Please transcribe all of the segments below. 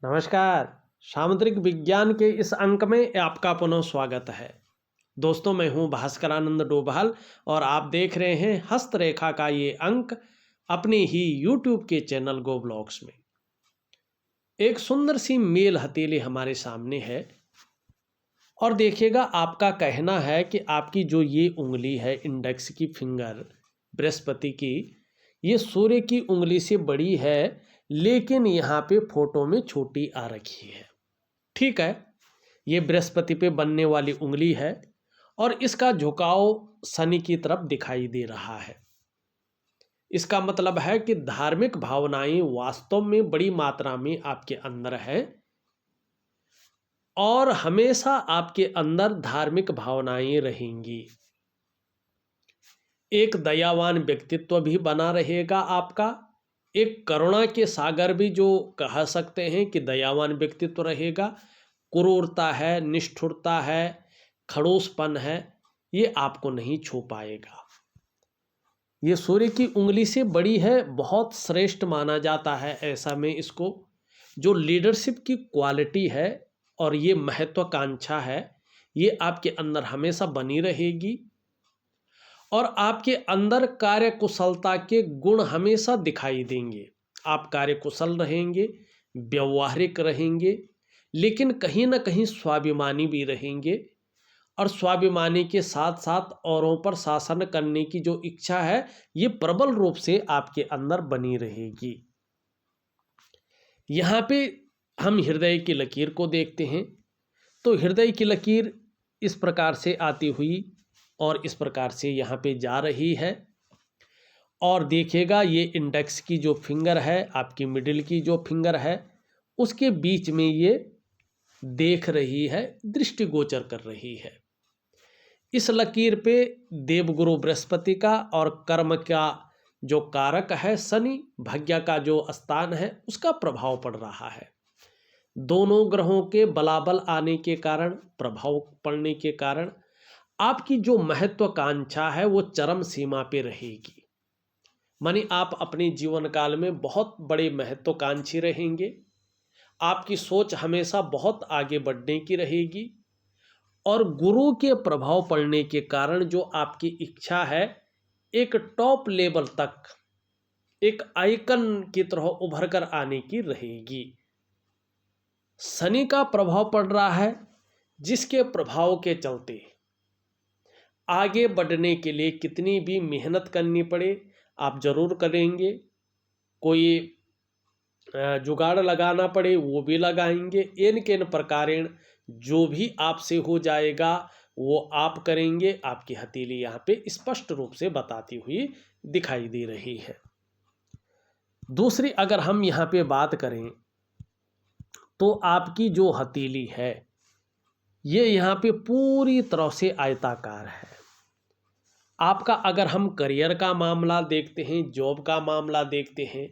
नमस्कार। सामुद्रिक विज्ञान के इस अंक में आपका पुनः स्वागत है। दोस्तों, मैं हूं भास्करानंद डोभाल और आप देख रहे हैं हस्तरेखा का ये अंक अपने ही YouTube के चैनल गो ब्लॉग्स में। एक सुंदर सी मेल हथेली हमारे सामने है और देखिएगा, आपका कहना है कि आपकी जो ये उंगली है, इंडेक्स की फिंगर बृहस्पति की, ये सूर्य की उंगली से बड़ी है, लेकिन यहाँ पे फोटो में छोटी आ रखी है। ठीक है, ये बृहस्पति पे बनने वाली उंगली है और इसका झुकाव शनि की तरफ दिखाई दे रहा है। इसका मतलब है कि धार्मिक भावनाएं वास्तव में बड़ी मात्रा में आपके अंदर है और हमेशा आपके अंदर धार्मिक भावनाएं रहेंगी। एक दयावान व्यक्तित्व भी बना रहेगा आपका, एक करुणा के सागर भी जो कह सकते हैं कि दयावान व्यक्तित्व रहेगा। क्रूरता है, निष्ठुरता है, खड़ूसपन है, ये आपको नहीं छू पाएगा। ये सूर्य की उंगली से बड़ी है, बहुत श्रेष्ठ माना जाता है ऐसा में इसको। जो लीडरशिप की क्वालिटी है और ये महत्वाकांक्षा है, ये आपके अंदर हमेशा बनी रहेगी और आपके अंदर कार्यकुशलता के गुण हमेशा दिखाई देंगे। आप कार्यकुशल रहेंगे, व्यवहारिक रहेंगे, लेकिन कहीं ना कहीं स्वाभिमानी भी रहेंगे और स्वाभिमानी के साथ साथ औरों पर शासन करने की जो इच्छा है, ये प्रबल रूप से आपके अंदर बनी रहेगी। यहाँ पे हम हृदय की लकीर को देखते हैं तो हृदय की लकीर इस प्रकार से आती हुई और इस प्रकार से यहाँ पे जा रही है और देखिएगा, ये इंडेक्स की जो फिंगर है, आपकी मिडिल की जो फिंगर है, उसके बीच में ये देख रही है, दृष्टिगोचर कर रही है। इस लकीर पे देवगुरु बृहस्पति का और कर्म का जो कारक है शनि, भाग्य का जो स्थान है, उसका प्रभाव पड़ रहा है। दोनों ग्रहों के बलाबल आने के कारण, प्रभाव पड़ने के कारण आपकी जो महत्वाकांक्षा है वो चरम सीमा पे रहेगी। माने आप अपने जीवन काल में बहुत बड़े महत्वाकांक्षी रहेंगे। आपकी सोच हमेशा बहुत आगे बढ़ने की रहेगी और गुरु के प्रभाव पड़ने के कारण जो आपकी इच्छा है, एक टॉप लेवल तक एक आइकन की तरह उभर कर आने की रहेगी। शनि का प्रभाव पड़ रहा है, जिसके प्रभाव के चलते आगे बढ़ने के लिए कितनी भी मेहनत करनी पड़े, आप जरूर करेंगे। कोई जुगाड़ लगाना पड़े वो भी लगाएंगे। इन किन प्रकारेण जो भी आपसे हो जाएगा वो आप करेंगे। आपकी हथेली यहाँ पे स्पष्ट रूप से बताती हुई दिखाई दे रही है। दूसरी अगर हम यहाँ पे बात करें तो आपकी जो हथेली है, ये यहाँ पे पूरी तरह से आयताकार है। आपका अगर हम करियर का मामला देखते हैं, जॉब का मामला देखते हैं,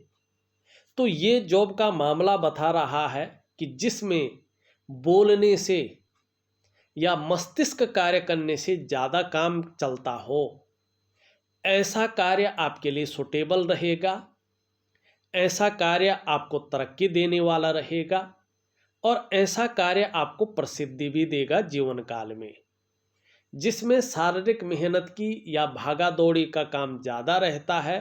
तो ये जॉब का मामला बता रहा है कि जिसमें बोलने से या मस्तिष्क कार्य करने से ज़्यादा काम चलता हो, ऐसा कार्य आपके लिए सुटेबल रहेगा। ऐसा कार्य आपको तरक्की देने वाला रहेगा और ऐसा कार्य आपको प्रसिद्धि भी देगा जीवन काल में। जिसमें शारीरिक मेहनत की या भागा दौड़ी का काम ज़्यादा रहता है,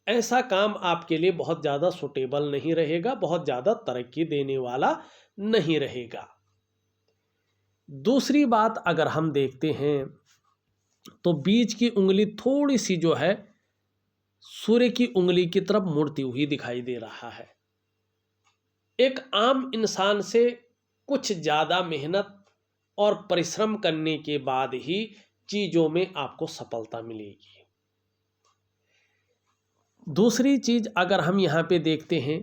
ऐसा काम आपके लिए बहुत ज़्यादा सुटेबल नहीं रहेगा, बहुत ज़्यादा तरक्की देने वाला नहीं रहेगा। दूसरी बात अगर हम देखते हैं तो बीच की उंगली थोड़ी सी जो है सूर्य की उंगली की तरफ मुड़ती हुई दिखाई दे रहा है। एक आम इंसान से कुछ ज़्यादा मेहनत और परिश्रम करने के बाद ही चीज़ों में आपको सफलता मिलेगी। दूसरी चीज़ अगर हम यहाँ पे देखते हैं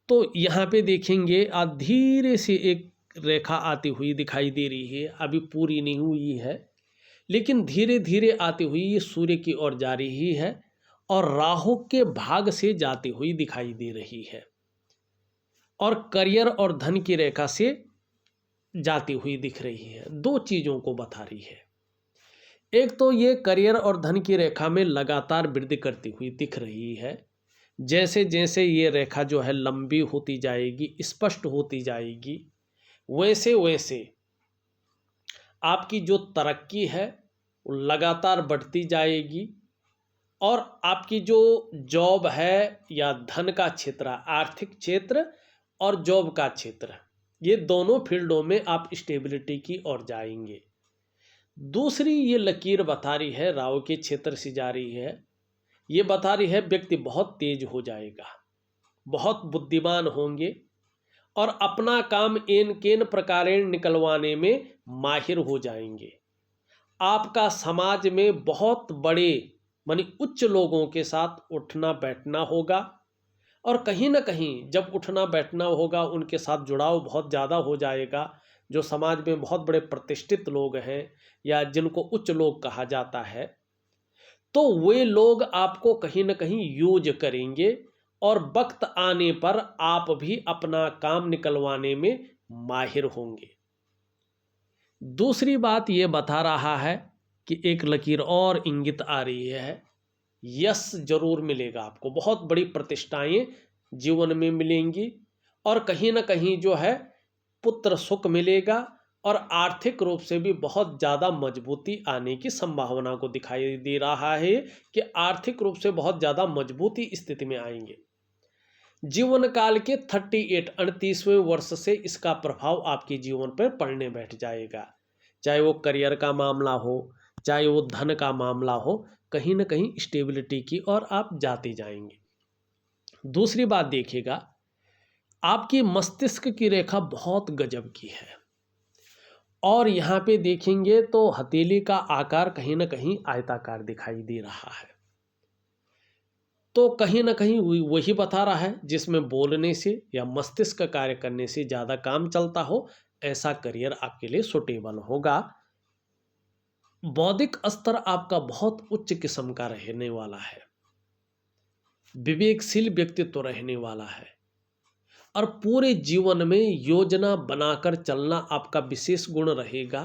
तो यहाँ पे देखेंगे धीरे से एक रेखा आती हुई दिखाई दे रही है। अभी पूरी नहीं हुई है, लेकिन धीरे धीरे आती हुई ये सूर्य की ओर जा रही है और राहु के भाग से जाती हुई दिखाई दे रही है और करियर और धन की रेखा से जाती हुई दिख रही है। दो चीज़ों को बता रही है। एक तो ये करियर और धन की रेखा में लगातार वृद्धि करती हुई दिख रही है, जैसे जैसे ये रेखा जो है लंबी होती जाएगी, स्पष्ट होती जाएगी, वैसे वैसे आपकी जो तरक्की है वो लगातार बढ़ती जाएगी। और आपकी जो जॉब है या धन का क्षेत्र, आर्थिक क्षेत्र और जॉब का क्षेत्र, ये दोनों फील्डों में आप स्टेबिलिटी की ओर जाएंगे। दूसरी ये लकीर बता रही है, राहु के क्षेत्र से जा रही है, ये बता रही है व्यक्ति बहुत तेज हो जाएगा, बहुत बुद्धिमान होंगे और अपना काम एन केन प्रकारेण निकलवाने में माहिर हो जाएंगे। आपका समाज में बहुत बड़े मानी उच्च लोगों के साथ उठना बैठना होगा और कहीं ना कहीं जब उठना बैठना होगा उनके साथ जुड़ाव बहुत ज़्यादा हो जाएगा। जो समाज में बहुत बड़े प्रतिष्ठित लोग हैं या जिनको उच्च लोग कहा जाता है, तो वे लोग आपको कहीं ना कहीं यूज करेंगे और वक्त आने पर आप भी अपना काम निकलवाने में माहिर होंगे। दूसरी बात ये बता रहा है कि एक लकीर और इंगित आ रही है, यश जरूर मिलेगा आपको, बहुत बड़ी प्रतिष्ठाएं जीवन में मिलेंगी और कहीं ना कहीं जो है पुत्र सुख मिलेगा और आर्थिक रूप से भी बहुत ज़्यादा मजबूती आने की संभावना को दिखाई दे रहा है कि आर्थिक रूप से बहुत ज़्यादा मजबूती स्थिति में आएंगे। जीवन काल के 38वें वर्ष से इसका प्रभाव आपके जीवन पर पड़ने बैठ जाएगा। चाहे वो करियर का मामला हो, चाहे वो धन का मामला हो, कहीं ना कहीं स्टेबिलिटी की ओर आप जाते जाएंगे। दूसरी बात देखिएगा, आपकी मस्तिष्क की रेखा बहुत गजब की है और यहाँ पे देखेंगे तो हथेली का आकार कहीं ना कहीं आयताकार दिखाई दे रहा है। तो कहीं ना कहीं वही बता रहा है जिसमें बोलने से या मस्तिष्क कार्य करने से ज़्यादा काम चलता हो, ऐसा करियर आपके लिए सुटेबल होगा। बौद्धिक स्तर आपका बहुत उच्च किस्म का रहने वाला है, विवेकशील व्यक्तित्व रहने वाला है और पूरे जीवन में योजना बनाकर चलना आपका विशेष गुण रहेगा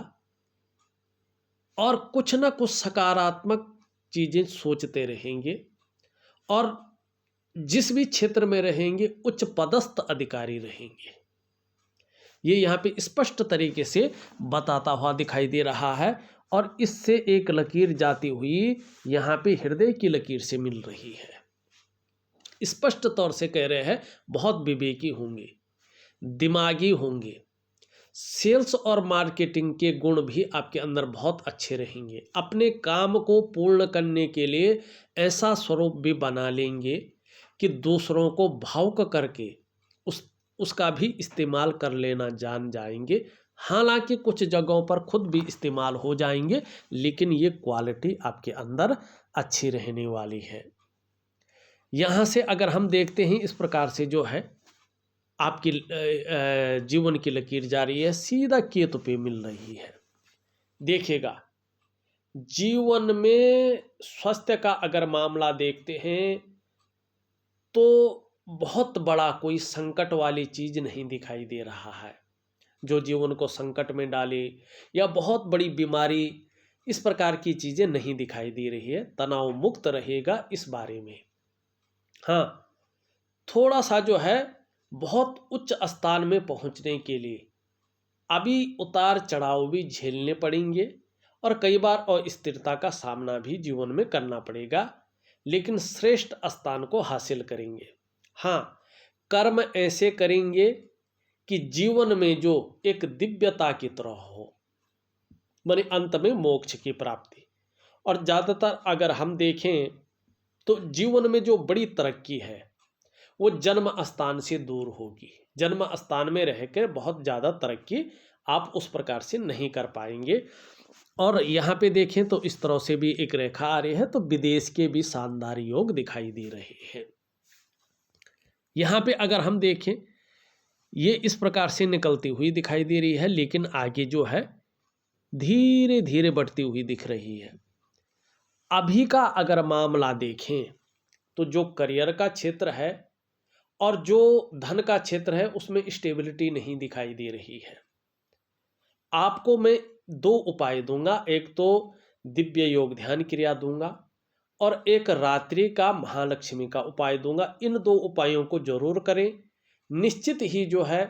और कुछ ना कुछ सकारात्मक चीज़ें सोचते रहेंगे और जिस भी क्षेत्र में रहेंगे उच्च पदस्थ अधिकारी रहेंगे। ये यहाँ पे स्पष्ट तरीके से बताता हुआ दिखाई दे रहा है और इससे एक लकीर जाती हुई यहाँ पे हृदय की लकीर से मिल रही है। स्पष्ट तौर से कह रहे हैं बहुत विवेकी होंगे, दिमागी होंगे, सेल्स और मार्केटिंग के गुण भी आपके अंदर बहुत अच्छे रहेंगे। अपने काम को पूर्ण करने के लिए ऐसा स्वरूप भी बना लेंगे कि दूसरों को भावुक करके उसका भी इस्तेमाल कर लेना जान जाएंगे। हालांकि कुछ जगहों पर खुद भी इस्तेमाल हो जाएंगे, लेकिन ये क्वालिटी आपके अंदर अच्छी रहने वाली है। यहाँ से अगर हम देखते हैं इस प्रकार से जो है आपकी जीवन की लकीर जा रही है, सीधा केतु पे मिल रही है। देखिएगा, जीवन में स्वास्थ्य का अगर मामला देखते हैं तो बहुत बड़ा कोई संकट वाली चीज नहीं दिखाई दे रहा है जो जीवन को संकट में डाले, या बहुत बड़ी बीमारी, इस प्रकार की चीजें नहीं दिखाई दे रही है। तनाव मुक्त रहेगा इस बारे में। हाँ, थोड़ा सा जो है बहुत उच्च स्थान में पहुंचने के लिए अभी उतार चढ़ाव भी झेलने पड़ेंगे और कई बार अस्थिरता का सामना भी जीवन में करना पड़ेगा, लेकिन श्रेष्ठ स्थान को हासिल करेंगे। हाँ, कर्म ऐसे करेंगे कि जीवन में जो एक दिव्यता की तरह हो, माने अंत में मोक्ष की प्राप्ति। और ज़्यादातर अगर हम देखें तो जीवन में जो बड़ी तरक्की है वो जन्म स्थान से दूर होगी। जन्म स्थान में रहकर बहुत ज़्यादा तरक्की आप उस प्रकार से नहीं कर पाएंगे। और यहाँ पे देखें तो इस तरह से भी एक रेखा आ रही है, तो विदेश के भी शानदार योग दिखाई दे रहे हैं। यहाँ पे अगर हम देखें ये इस प्रकार से निकलती हुई दिखाई दे रही है, लेकिन आगे जो है धीरे धीरे बढ़ती हुई दिख रही है। अभी का अगर मामला देखें तो जो करियर का क्षेत्र है और जो धन का क्षेत्र है उसमें स्टेबिलिटी नहीं दिखाई दे रही है। आपको मैं दो उपाय दूंगा, एक तो दिव्य योग ध्यान क्रिया दूंगा और एक रात्रि का महालक्ष्मी का उपाय दूंगा। इन 2 उपायों को जरूर करें। निश्चित ही जो है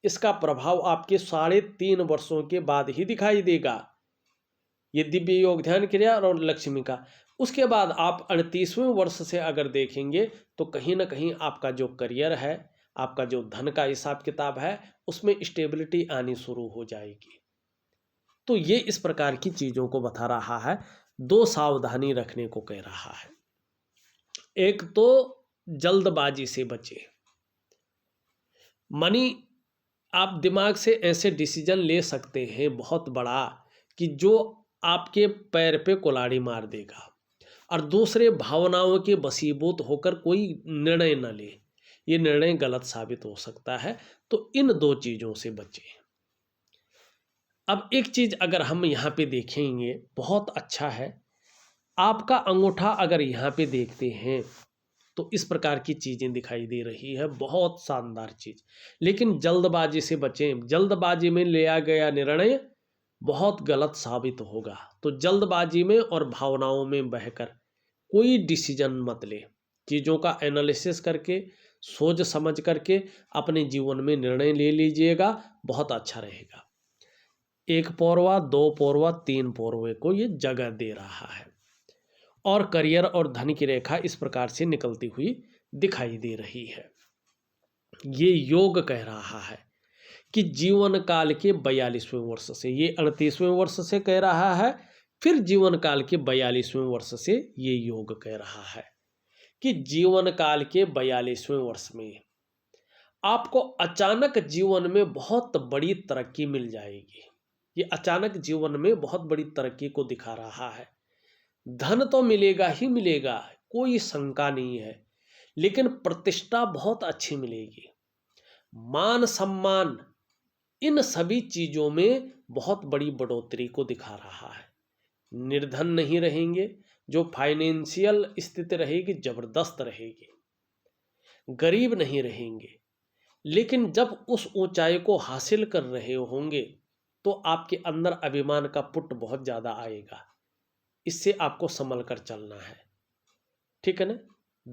इसका प्रभाव आपके 3.5 वर्षों के बाद ही दिखाई देगा, ये दिव्य योग ध्यान क्रिया और लक्ष्मी का। उसके बाद आप 38वें वर्ष से अगर देखेंगे तो कहीं ना कहीं आपका जो करियर है, आपका जो धन का हिसाब किताब है, उसमें स्टेबिलिटी आनी शुरू हो जाएगी। तो ये इस प्रकार की चीज़ों को बता रहा है। 2 सावधानी रखने को कह रहा है। एक तो जल्दबाजी से बचे, मानी आप दिमाग से ऐसे डिसीजन ले सकते हैं बहुत बड़ा कि जो आपके पैर पे कुल्हाड़ी मार देगा, और दूसरे भावनाओं के वशीभूत होकर कोई निर्णय न ले, ये निर्णय गलत साबित हो सकता है। तो इन 2 चीज़ों से बचें। अब एक चीज़ अगर हम यहाँ पे देखेंगे, बहुत अच्छा है, आपका अंगूठा अगर यहाँ पे देखते हैं तो इस प्रकार की चीज़ें दिखाई दे रही है, बहुत शानदार चीज़। लेकिन जल्दबाजी से बचें, जल्दबाजी में लिया गया निर्णय बहुत गलत साबित होगा। तो जल्दबाजी में और भावनाओं में बहकर कोई डिसीजन मत ले, चीज़ों का एनालिसिस करके सोच समझ करके अपने जीवन में निर्णय ले लीजिएगा, बहुत अच्छा रहेगा। 1 पौरवा, 2 पौरवा, 3 पौरवे को ये जगह दे रहा है, और करियर और धन की रेखा इस प्रकार से निकलती हुई दिखाई दे रही है। ये योग कह रहा है कि जीवन काल के 42वें वर्ष से, ये 38वें वर्ष से कह रहा है, फिर जीवन काल के 42वें वर्ष से ये योग कह रहा है कि जीवन काल के 42वें वर्ष में आपको अचानक जीवन में बहुत बड़ी तरक्की मिल जाएगी। ये अचानक जीवन में बहुत बड़ी तरक्की को दिखा रहा है। धन तो मिलेगा ही मिलेगा, कोई शंका नहीं है, लेकिन प्रतिष्ठा बहुत अच्छी मिलेगी, मान सम्मान, इन सभी चीज़ों में बहुत बड़ी बढ़ोतरी को दिखा रहा है। निर्धन नहीं रहेंगे, जो फाइनेंशियल स्थिति रहेगी जबरदस्त रहेगी, गरीब नहीं रहेंगे, लेकिन जब उस ऊंचाई को हासिल कर रहे होंगे तो आपके अंदर अभिमान का पुट बहुत ज़्यादा आएगा। इससे आपको संभल कर चलना है, ठीक है ना।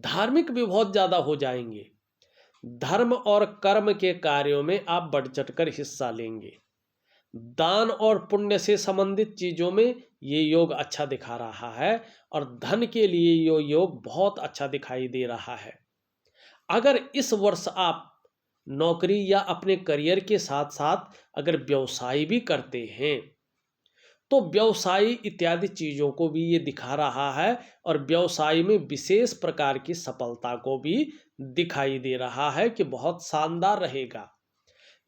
धार्मिक भी बहुत ज़्यादा हो जाएंगे, धर्म और कर्म के कार्यों में आप बढ़ चढ़कर हिस्सा लेंगे। दान और पुण्य से संबंधित चीज़ों में ये योग अच्छा दिखा रहा है, और धन के लिए ये योग बहुत अच्छा दिखाई दे रहा है। अगर इस वर्ष आप नौकरी या अपने करियर के साथ साथ अगर व्यवसाय भी करते हैं तो व्यवसाय इत्यादि चीज़ों को भी ये दिखा रहा है, और व्यवसाय में विशेष प्रकार की सफलता को भी दिखाई दे रहा है कि बहुत शानदार रहेगा।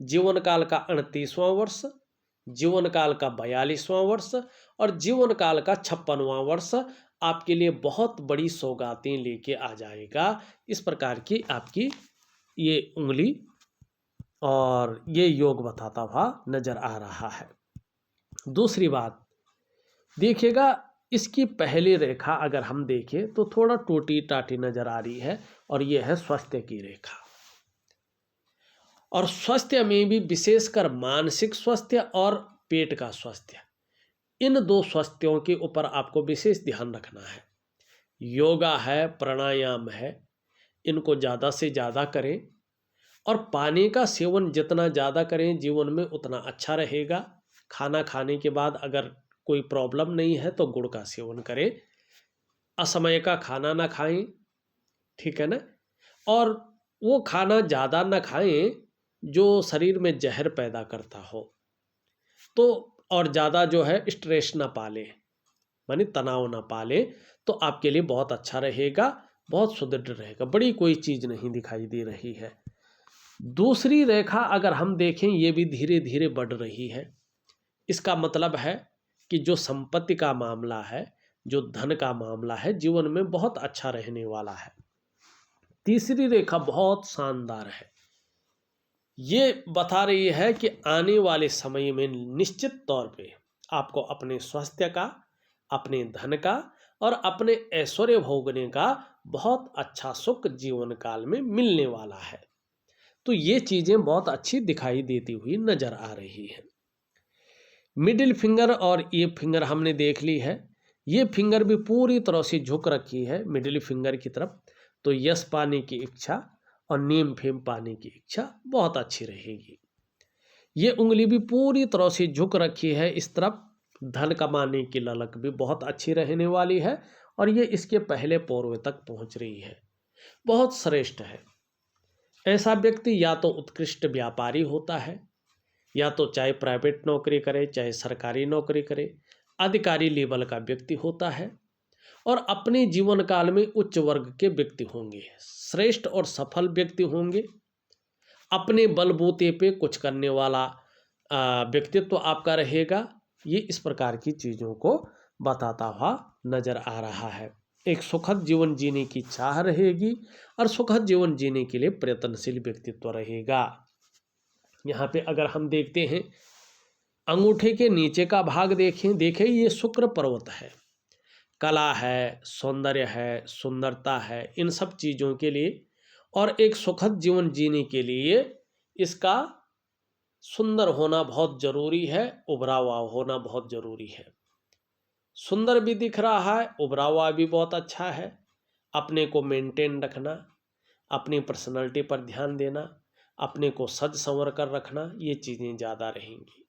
जीवन काल का 38वां वर्ष, जीवन काल का 42वां वर्ष और जीवन काल का 56वां वर्ष आपके लिए बहुत बड़ी सौगातें लेके आ जाएगा। इस प्रकार की आपकी ये उंगली और ये योग बताता हुआ नजर आ रहा है। दूसरी बात देखिएगा, इसकी पहली रेखा अगर हम देखें तो थोड़ा टूटी टाटी नजर आ रही है, और यह है स्वास्थ्य की रेखा। और स्वास्थ्य में भी विशेषकर मानसिक स्वास्थ्य और पेट का स्वास्थ्य, इन 2 स्वास्थ्यों के ऊपर आपको विशेष ध्यान रखना है। योगा है, प्राणायाम है, इनको ज़्यादा से ज़्यादा करें, और पानी का सेवन जितना ज़्यादा करें जीवन में उतना अच्छा रहेगा। खाना खाने के बाद अगर कोई प्रॉब्लम नहीं है तो गुड़ का सेवन करें, असमय का खाना ना खाएं, ठीक है ना। और वो खाना ज़्यादा ना खाएं जो शरीर में जहर पैदा करता हो, तो और ज़्यादा जो है स्ट्रेस ना पाले, मानी तनाव ना पाले, तो आपके लिए बहुत अच्छा रहेगा, बहुत सुदृढ़ रहेगा। बड़ी कोई चीज़ नहीं दिखाई दे रही है। दूसरी रेखा अगर हम देखें, ये भी धीरे धीरे बढ़ रही है। इसका मतलब है कि जो संपत्ति का मामला है, जो धन का मामला है, जीवन में बहुत अच्छा रहने वाला है। तीसरी रेखा बहुत शानदार है, ये बता रही है कि आने वाले समय में निश्चित तौर पे आपको अपने स्वास्थ्य का, अपने धन का और अपने ऐश्वर्य भोगने का बहुत अच्छा सुख जीवन काल में मिलने वाला है। तो ये चीज़ें बहुत अच्छी दिखाई देती हुई नजर आ रही हैं। मिडिल फिंगर और ये फिंगर हमने देख ली है, ये फिंगर भी पूरी तरह से झुक रखी है मिडिल फिंगर की तरफ, तो यश पाने की इच्छा और नेम फेम पाने की इच्छा बहुत अच्छी रहेगी। ये उंगली भी पूरी तरह से झुक रखी है इस तरफ, धन कमाने की ललक भी बहुत अच्छी रहने वाली है और ये इसके पहले पौरवे तक पहुंच रही है, बहुत श्रेष्ठ है। ऐसा व्यक्ति या तो उत्कृष्ट व्यापारी होता है, या तो चाहे प्राइवेट नौकरी करे चाहे सरकारी नौकरी करे, अधिकारी लेवल का व्यक्ति होता है और अपने जीवन काल में उच्च वर्ग के व्यक्ति होंगे, श्रेष्ठ और सफल व्यक्ति होंगे। अपने बलबूते पे कुछ करने वाला व्यक्तित्व आपका रहेगा। ये इस प्रकार की चीज़ों को बताता हुआ नजर आ रहा है। एक सुखद जीवन जीने की चाह रहेगी और सुखद जीवन जीने के लिए प्रयत्नशील व्यक्तित्व रहेगा। यहाँ पे अगर हम देखते हैं अंगूठे के नीचे का भाग देखें ये शुक्र पर्वत है, कला है, सौंदर्य है, सुंदरता है, इन सब चीज़ों के लिए और एक सुखद जीवन जीने के लिए इसका सुंदर होना बहुत ज़रूरी है, उभरा हुआ होना बहुत ज़रूरी है। सुंदर भी दिख रहा है, उभरा हुआ भी बहुत अच्छा है। अपने को मेंटेन रखना, अपनी पर्सनालिटी पर ध्यान देना, अपने को सज संवर कर रखना, ये चीज़ें ज़्यादा रहेंगी।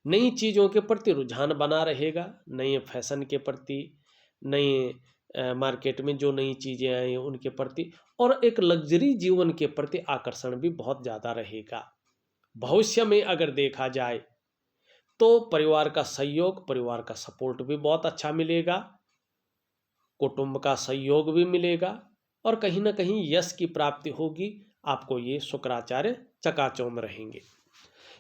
नई चीज़ों के प्रति रुझान बना रहेगा, नए फैशन के प्रति, नए मार्केट में जो नई चीज़ें आई हैं उनके प्रति, और एक लग्जरी जीवन के प्रति आकर्षण भी बहुत ज़्यादा रहेगा। भविष्य में अगर देखा जाए तो परिवार का सहयोग, परिवार का सपोर्ट भी बहुत अच्छा मिलेगा, कुटुंब का सहयोग भी मिलेगा और कहीं ना कहीं यश की प्राप्ति होगी। आपको ये शुक्राचार्य चकाचौंध रहेंगे।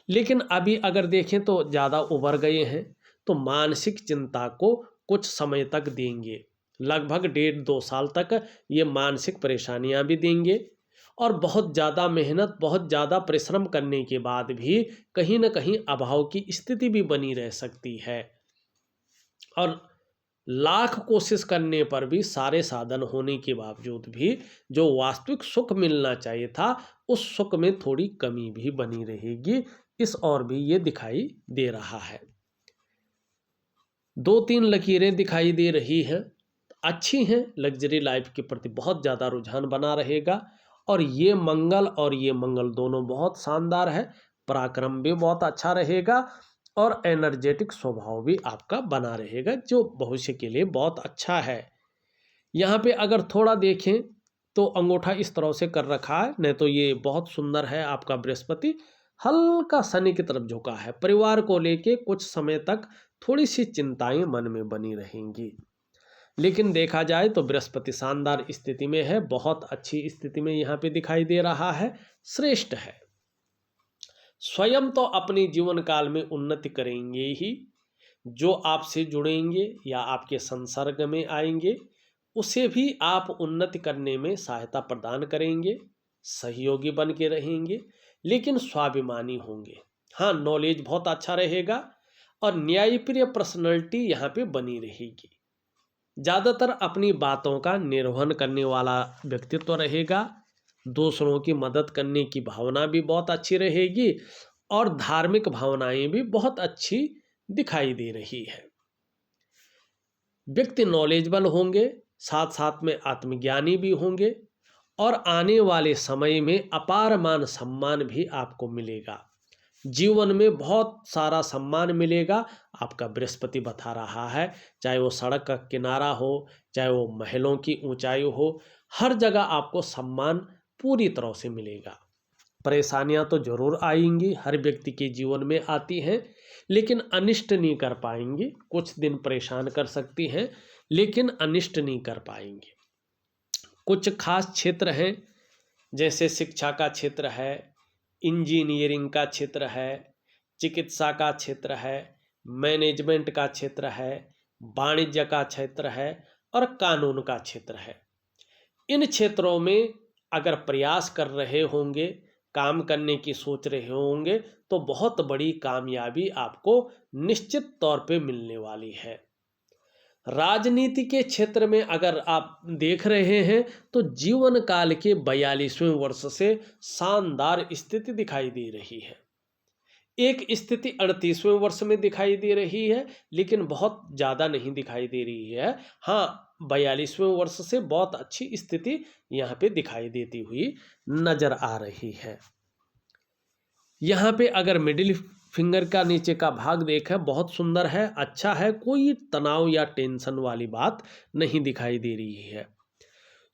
लेकिन अभी अगर देखें तो ज़्यादा उभर गए हैं, तो मानसिक चिंता को कुछ समय तक देंगे, लगभग 1.5-2 साल तक ये मानसिक परेशानियां भी देंगे और बहुत ज़्यादा मेहनत, बहुत ज़्यादा परिश्रम करने के बाद भी कहीं ना कहीं अभाव की स्थिति भी बनी रह सकती है और लाख कोशिश करने पर भी, सारे साधन होने के बावजूद भी जो वास्तविक सुख मिलना चाहिए था उस सुख में थोड़ी कमी भी बनी रहेगी। इस और भी ये दिखाई दे रहा है। 2-3 लकीरें दिखाई दे रही हैं, अच्छी हैं, लग्जरी लाइफ के प्रति बहुत ज़्यादा रुझान बना रहेगा और ये मंगल दोनों बहुत शानदार है। पराक्रम भी बहुत अच्छा रहेगा और एनर्जेटिक स्वभाव भी आपका बना रहेगा, जो भविष्य के लिए बहुत अच्छा है। यहाँ पे अगर थोड़ा देखें तो अंगूठा इस तरह से कर रखा है, नहीं तो ये बहुत सुंदर है। आपका बृहस्पति हल्का शनि की तरफ झुका है। परिवार को लेके कुछ समय तक थोड़ी सी चिंताएं मन में बनी रहेंगी, लेकिन देखा जाए तो बृहस्पति शानदार स्थिति में है, बहुत अच्छी स्थिति में यहाँ पे दिखाई दे रहा है, श्रेष्ठ है। स्वयं तो अपने जीवन काल में उन्नति करेंगे ही, जो आपसे जुड़ेंगे या आपके संसर्ग में आएंगे उसे भी आप उन्नति करने में सहायता प्रदान करेंगे, सहयोगी बन के रहेंगे, लेकिन स्वाभिमानी होंगे। हाँ, नॉलेज बहुत अच्छा रहेगा और न्यायप्रिय पर्सनैलिटी यहाँ पे बनी रहेगी। ज़्यादातर अपनी बातों का निर्वहन करने वाला व्यक्तित्व रहेगा, दूसरों की मदद करने की भावना भी बहुत अच्छी रहेगी और धार्मिक भावनाएं भी बहुत अच्छी दिखाई दे रही है। व्यक्ति नॉलेजेबल होंगे, साथ साथ में आत्मज्ञानी भी होंगे और आने वाले समय में अपार मान सम्मान भी आपको मिलेगा। जीवन में बहुत सारा सम्मान मिलेगा। आपका बृहस्पति बता रहा है, चाहे वो सड़क का किनारा हो, चाहे वो महलों की ऊंचाई हो, हर जगह आपको सम्मान पूरी तरह से मिलेगा। परेशानियां तो जरूर आएंगी, हर व्यक्ति के जीवन में आती हैं, लेकिन अनिष्ट नहीं कर पाएंगी। कुछ दिन परेशान कर सकती हैं लेकिन अनिष्ट नहीं कर पाएंगे। कुछ खास क्षेत्र हैं, जैसे शिक्षा का क्षेत्र है, इंजीनियरिंग का क्षेत्र है, चिकित्सा का क्षेत्र है, मैनेजमेंट का क्षेत्र है, वाणिज्य का क्षेत्र है और कानून का क्षेत्र है। इन क्षेत्रों में अगर प्रयास कर रहे होंगे, काम करने की सोच रहे होंगे, तो बहुत बड़ी कामयाबी आपको निश्चित तौर पे मिलने वाली है। राजनीति के क्षेत्र में अगर आप देख रहे हैं तो जीवन काल के 42वें वर्ष से शानदार स्थिति दिखाई दे रही है। एक स्थिति 38वें वर्ष में दिखाई दे रही है, लेकिन बहुत ज़्यादा नहीं दिखाई दे रही है। हाँ, 42वें वर्ष से बहुत अच्छी स्थिति यहाँ पे दिखाई देती हुई नजर आ रही है। यहाँ पे अगर मिडिल फिंगर का नीचे का भाग देखें, बहुत सुंदर है, अच्छा है, कोई तनाव या टेंशन वाली बात नहीं दिखाई दे रही है।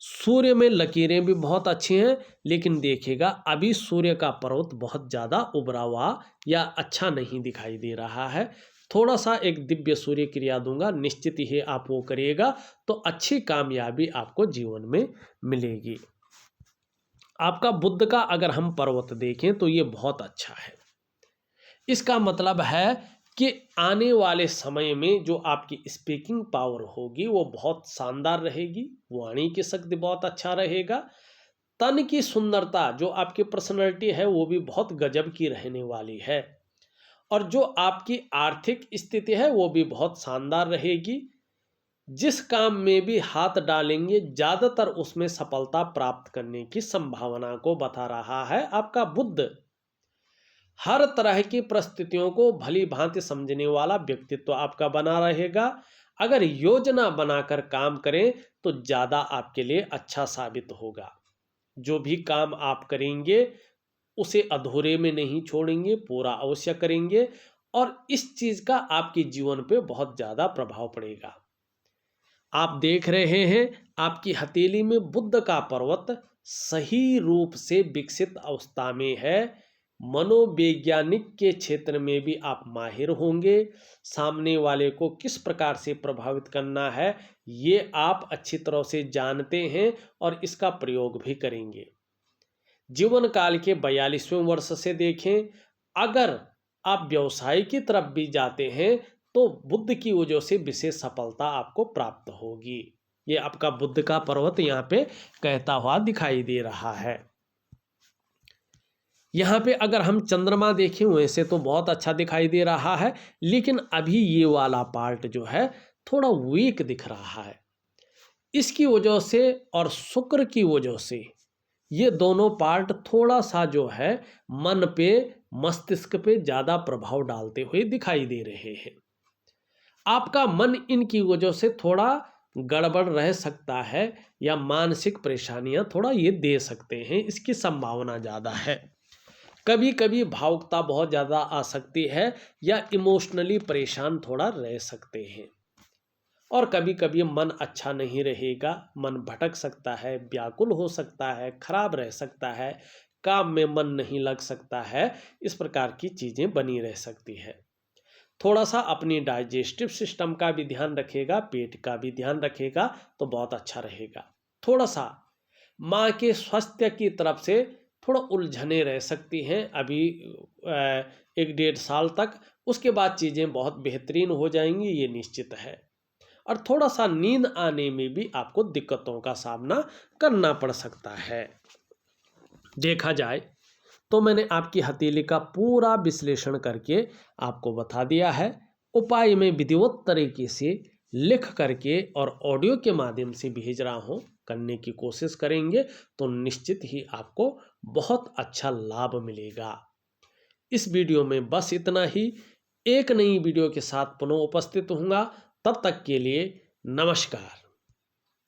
सूर्य में लकीरें भी बहुत अच्छी हैं, लेकिन देखिएगा अभी सूर्य का पर्वत बहुत ज़्यादा उभरा हुआ या अच्छा नहीं दिखाई दे रहा है। थोड़ा सा एक दिव्य सूर्य क्रिया दूंगा, निश्चित ही आप वो करिएगा तो अच्छी कामयाबी आपको जीवन में मिलेगी। आपका बुध का अगर हम पर्वत देखें तो ये बहुत अच्छा है। इसका मतलब है कि आने वाले समय में जो आपकी स्पीकिंग पावर होगी वो बहुत शानदार रहेगी, वाणी की शक्ति बहुत अच्छा रहेगा, तन की सुंदरता जो आपकी पर्सनैलिटी है वो भी बहुत गजब की रहने वाली है, और जो आपकी आर्थिक स्थिति है वो भी बहुत शानदार रहेगी। जिस काम में भी हाथ डालेंगे ज़्यादातर उसमें सफलता प्राप्त करने की संभावना को बता रहा है आपका बुध। हर तरह की परिस्थितियों को भली भांति समझने वाला व्यक्तित्व आपका बना रहेगा। अगर योजना बनाकर काम करें तो ज़्यादा आपके लिए अच्छा साबित होगा। जो भी काम आप करेंगे उसे अधूरे में नहीं छोड़ेंगे, पूरा अवश्य करेंगे, और इस चीज़ का आपके जीवन पे बहुत ज़्यादा प्रभाव पड़ेगा। आप देख रहे हैं आपकी हथेली में बुध का पर्वत सही रूप से विकसित अवस्था में है। मनोवैज्ञानिक के क्षेत्र में भी आप माहिर होंगे। सामने वाले को किस प्रकार से प्रभावित करना है ये आप अच्छी तरह से जानते हैं और इसका प्रयोग भी करेंगे। जीवन काल के 42वें वर्ष से देखें, अगर आप व्यवसाय की तरफ भी जाते हैं तो बुध की वजह से विशेष सफलता आपको प्राप्त होगी। ये आपका बुध का पर्वत यहाँ पे कहता हुआ दिखाई दे रहा है। यहाँ पे अगर हम चंद्रमा देखें वैसे तो बहुत अच्छा दिखाई दे रहा है, लेकिन अभी ये वाला पार्ट जो है थोड़ा वीक दिख रहा है। इसकी वजह से और शुक्र की वजह से ये दोनों पार्ट थोड़ा सा जो है मन पे, मस्तिष्क पे ज़्यादा प्रभाव डालते हुए दिखाई दे रहे हैं। आपका मन इनकी वजह से थोड़ा गड़बड़ रह सकता है या मानसिक परेशानियां थोड़ा ये दे सकते हैं, इसकी संभावना ज़्यादा है। कभी कभी भावुकता बहुत ज़्यादा आ सकती है या इमोशनली परेशान थोड़ा रह सकते हैं, और कभी कभी मन अच्छा नहीं रहेगा, मन भटक सकता है, व्याकुल हो सकता है, खराब रह सकता है, काम में मन नहीं लग सकता है, इस प्रकार की चीज़ें बनी रह सकती है। थोड़ा सा अपनी डाइजेस्टिव सिस्टम का भी ध्यान रखेगा, पेट का भी ध्यान रखेगा तो बहुत अच्छा रहेगा। थोड़ा सा माँ के स्वास्थ्य की तरफ से थोड़ा उलझने रह सकती हैं अभी 1-1.5 साल तक, उसके बाद चीज़ें बहुत बेहतरीन हो जाएंगी, ये निश्चित है। और थोड़ा सा नींद आने में भी आपको दिक्कतों का सामना करना पड़ सकता है। देखा जाए तो मैंने आपकी हथेली का पूरा विश्लेषण करके आपको बता दिया है। उपाय में विधिवत तरीके से लिख करके और ऑडियो के माध्यम से भेज रहा हूँ, करने की कोशिश करेंगे तो निश्चित ही आपको बहुत अच्छा लाभ मिलेगा। इस वीडियो में बस इतना ही। एक नई वीडियो के साथ पुनः उपस्थित होऊंगा, तब तक के लिए नमस्कार।